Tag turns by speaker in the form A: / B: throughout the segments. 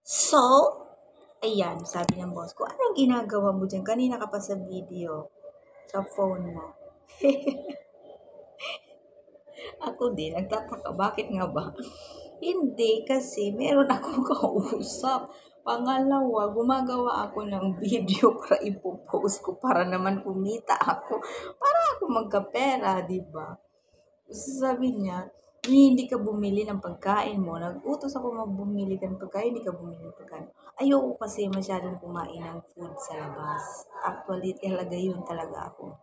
A: So, ayan, sabi ng boss ko, anong ginagawa mo dyan? Kanina ka pa sa video, sa phone mo. Ako din, nagtataka, bakit nga ba? Hindi, kasi meron akong kausap. Pangalawa, gumagawa ako ng video para ipopost ko para naman kumita ako. Para ako magkapera, di ba? Sabi niya, hindi ka bumili ng pagkain mo. Nag-utos ako magbumili ka ng pagkain, hindi ka bumili ng pagkain. Ayoko kasi masyadong kumain ng food sa labas. Actually, talaga yun talaga ako.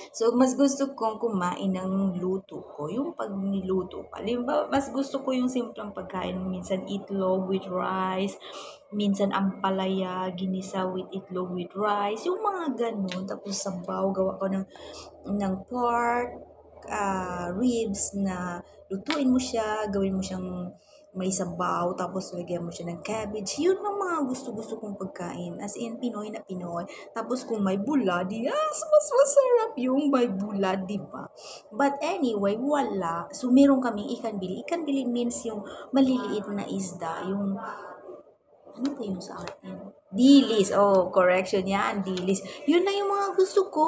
A: So, mas gusto kong kumain ng luto ko. Yung pag niluto ko. Halimbawa, mas gusto ko yung simpleng pagkain. Minsan itlog with rice. Minsan ampalaya, ginisa with itlog with rice. Yung mga ganun. Tapos sabaw, gawa ko ng pork, ribs na lutuin mo siya, gawin mo siyang may sabaw, tapos lagyan mo siya ng cabbage. Yun ang mga gusto-gusto kong pagkain. As in, Pinoy na Pinoy. Tapos kung may bulad, yes, mas masarap yung may bulad, di ba? But anyway, wala. So, meron kaming ikan bili. Ikan bili means yung maliliit na isda. Yung ano po yung sa atin? Dilis. Oh, correction yan. Dilis. Yun na yung mga gusto ko.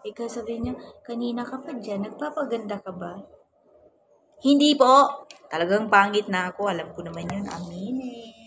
A: Ika sabi niya, kanina ka pa dyan, nagpapaganda ka ba? Hindi po. Talagang pangit na ako. Alam ko naman yun. Aminin.